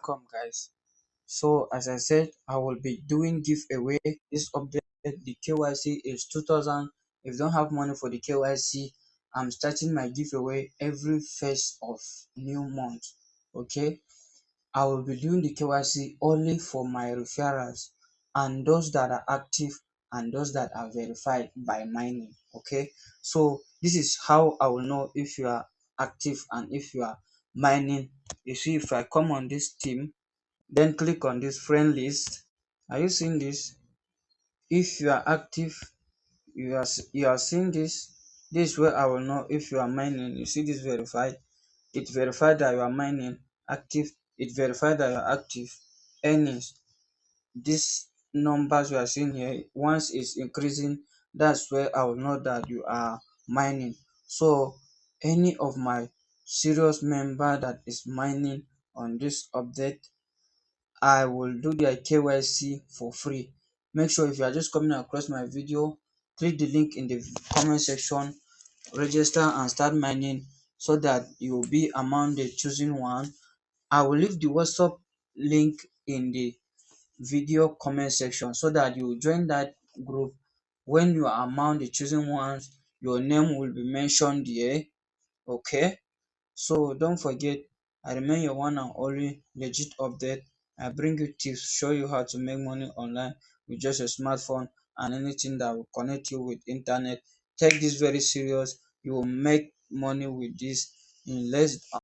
Welcome guys. So as I said, I will be doing giveaway this update. The KYC is 2000. If you don't have money for the KYC, I'm starting my giveaway every first of new month. Okay, I will be doing the KYC only for my referrals and those that are active and those that are verified by mining. Okay, so this is how I will know if you are active and if you are mining. You see, if I come on this team, then click on this friend list. Are you seeing this? If you are active, you are seeing this. This is where I will know if you are mining. You see this verified. It verified that you are mining. Active. It verified that you are active. Earnings. These numbers you are seeing here, once it's increasing, that's where I will know that you are mining. So any of my serious member that is mining on this update, I will do their KYC for free. Make sure if you are just coming across my video, click the link in the comment section, register and start mining so that you will be among the chosen one. I will leave the WhatsApp link in the video comment section so that you join that group. When you are among the chosen ones, your name will be mentioned there. Okay, so don't forget, I remain your one and only legit update. I bring you tips, show you how to make money online with just a smartphone and anything that will connect you with internet. Take this very serious. You will make money with this in less